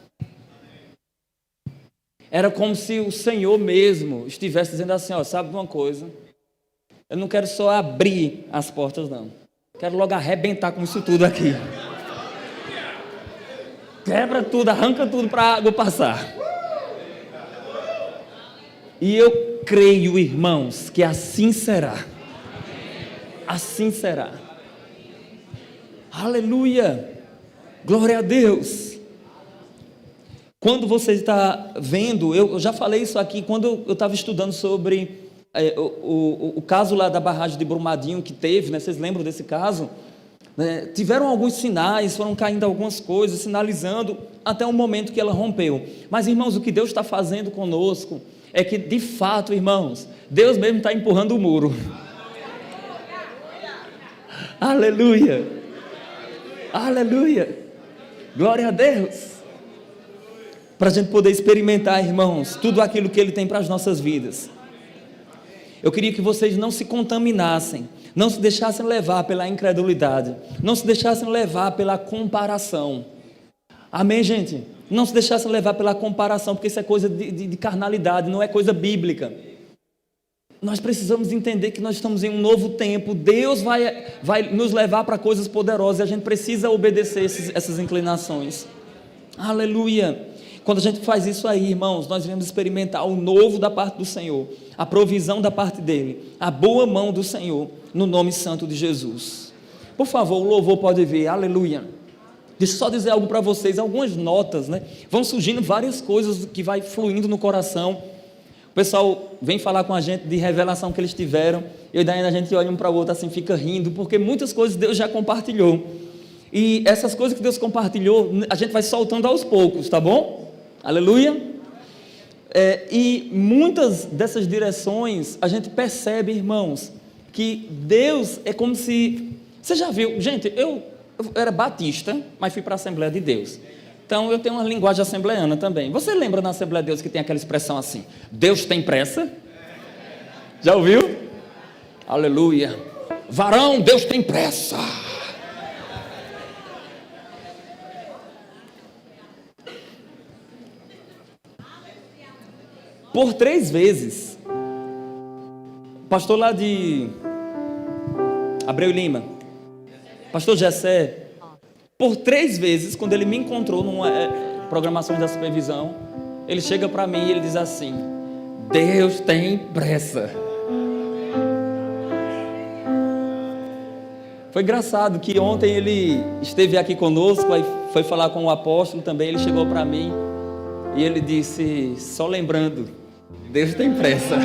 Speaker 1: Era como se o Senhor mesmo estivesse dizendo assim, sabe de uma coisa? Eu não quero só abrir as portas, não. Quero logo arrebentar com isso tudo aqui. Quebra tudo, arranca tudo para a água passar. E eu creio, irmãos, que assim será. Assim será. Aleluia. Glória a Deus. Quando você está vendo, eu já falei isso aqui, quando eu estava estudando sobre o caso lá da barragem de Brumadinho que teve, né? Vocês lembram desse caso? Tiveram alguns sinais, foram caindo algumas coisas, sinalizando até o momento que ela rompeu. Mas, irmãos, o que Deus está fazendo conosco é que, de fato, irmãos, Deus mesmo está empurrando o muro. Aleluia! Aleluia! Glória a Deus! Para a gente poder experimentar, irmãos, tudo aquilo que Ele tem para as nossas vidas. Eu queria que vocês não se contaminassem, não se deixassem levar pela incredulidade, não se deixassem levar pela comparação. Amém, gente? Não se deixassem levar pela comparação, porque isso é coisa de carnalidade, não é coisa bíblica. Nós precisamos entender que nós estamos em um novo tempo, Deus vai nos levar para coisas poderosas, e a gente precisa obedecer essas inclinações. Aleluia! Quando a gente faz isso aí, irmãos, nós iremos experimentar o novo da parte do Senhor, a provisão da parte dEle, a boa mão do Senhor, no nome santo de Jesus. Por favor, o louvor pode vir, aleluia. Deixa eu só dizer algo para vocês, algumas notas, né? Vão surgindo várias coisas que vai fluindo no coração. O pessoal vem falar com a gente de revelação que eles tiveram, e daí a gente olha um para o outro assim, fica rindo, porque muitas coisas Deus já compartilhou. E essas coisas que Deus compartilhou, a gente vai soltando aos poucos, tá bom? Aleluia. E muitas dessas direções a gente percebe, irmãos, que Deus é como se... Você já viu? Gente, eu era batista, mas fui para a Assembleia de Deus. Então eu tenho uma linguagem assembleana também. Você lembra na Assembleia de Deus que tem aquela expressão assim, Deus tem pressa? Já ouviu? Aleluia. Varão, Deus tem pressa. Por 3 vezes, pastor lá de Abreu Lima, pastor Gessé, por 3 vezes, quando ele me encontrou numa programação da supervisão, ele chega para mim e ele diz assim, Deus tem pressa. Foi engraçado que ontem ele esteve aqui conosco, aí foi falar com o apóstolo também, ele chegou para mim e ele disse, só lembrando, Deus tem pressa.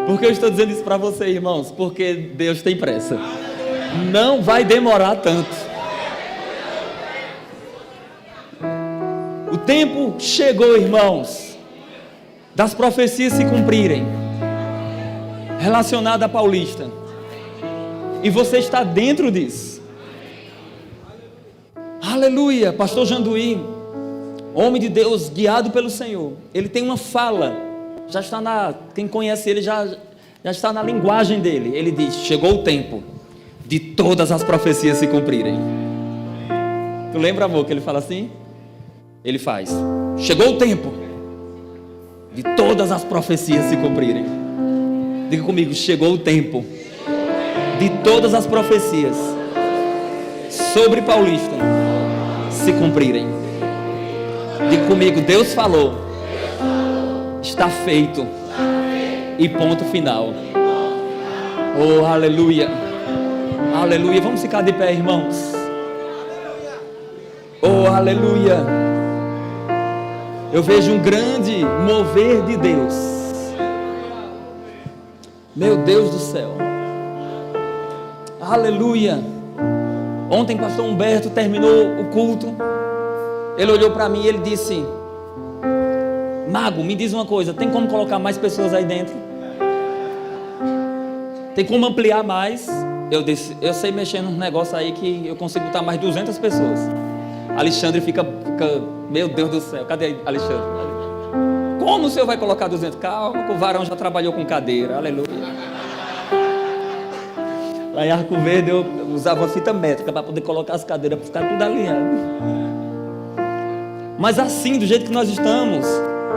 Speaker 1: Por que eu estou dizendo isso para vocês, irmãos? Porque Deus tem pressa. Não vai demorar tanto. O tempo chegou, irmãos, das profecias se cumprirem, relacionada a Paulista. E você está dentro disso. Aleluia, pastor Janduí, homem de Deus, guiado pelo Senhor, ele tem uma fala, já está quem conhece ele já está na linguagem dele, ele diz, chegou o tempo, de todas as profecias se cumprirem. Tu lembra, amor, que ele fala assim? Ele faz: chegou o tempo de todas as profecias se cumprirem. Diga comigo: chegou o tempo de todas as profecias sobre Paulista se cumprirem. Diga comigo: Deus falou, está feito, e ponto final. Oh, aleluia, aleluia. Vamos ficar de pé, irmãos. Oh, aleluia. Eu vejo um grande mover de Deus. Meu Deus do céu. Aleluia. Ontem pastor Humberto terminou o culto. Ele olhou para mim e ele disse: Mago, me diz uma coisa, tem como colocar mais pessoas aí dentro? Tem como ampliar mais? Eu disse: eu sei mexer num negócio aí que eu consigo botar mais 200 pessoas. Alexandre fica, meu Deus do céu, cadê Alexandre? Como o senhor vai colocar 200? Calma, o varão já trabalhou com cadeira, aleluia. Lá em Arco Verde eu usava uma fita métrica para poder colocar as cadeiras, para ficar tudo alinhado. Mas assim, do jeito que nós estamos,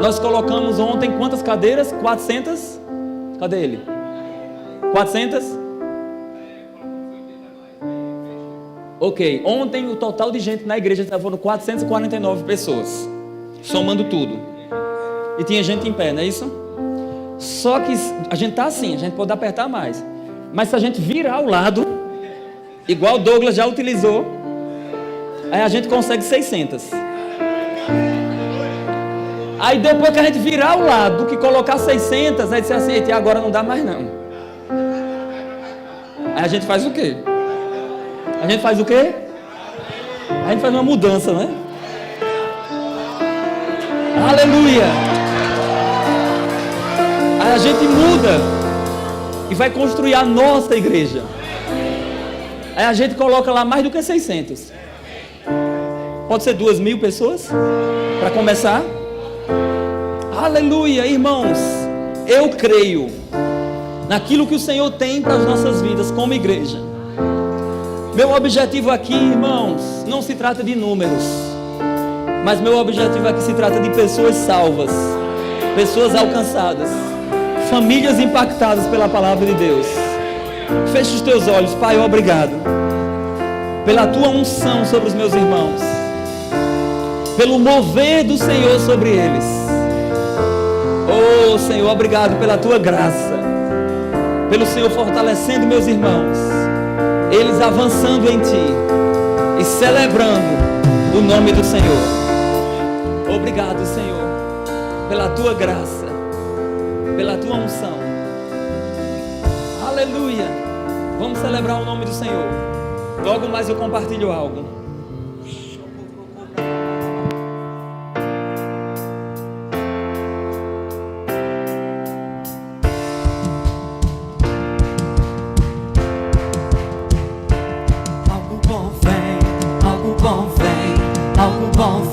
Speaker 1: nós colocamos ontem quantas cadeiras? 400? Cadê ele? 400? Ok, ontem o total de gente na igreja estava 449 pessoas, somando tudo. E tinha gente em pé, não é isso? Só que a gente está assim, a gente pode apertar mais. Mas se a gente virar o lado, igual o Douglas já utilizou, aí a gente consegue 600. Aí depois que a gente virar o lado, que colocar 600, aí dizer assim: e agora não dá mais não. Aí a gente faz o quê? A gente faz o quê? A gente faz uma mudança, né? Aleluia! Aí a gente muda e vai construir a nossa igreja. Aí a gente coloca lá mais do que 600. Pode ser 2.000 pessoas para começar. Aleluia, irmãos. Eu creio naquilo que o Senhor tem para as nossas vidas como igreja. Meu objetivo aqui, irmãos, não se trata de números, mas meu objetivo aqui se trata de pessoas salvas, pessoas alcançadas, famílias impactadas pela palavra de Deus. Feche os teus olhos. Pai, obrigado pela tua unção sobre os meus irmãos, pelo mover do Senhor sobre eles. Oh Senhor, obrigado pela tua graça, pelo Senhor fortalecendo meus irmãos, eles avançando em Ti e celebrando o nome do Senhor. Obrigado, Senhor, pela Tua graça, pela Tua unção. Aleluia. Vamos celebrar o nome do Senhor. Logo mais eu compartilho algo.
Speaker 3: Algo bom vem, algo bom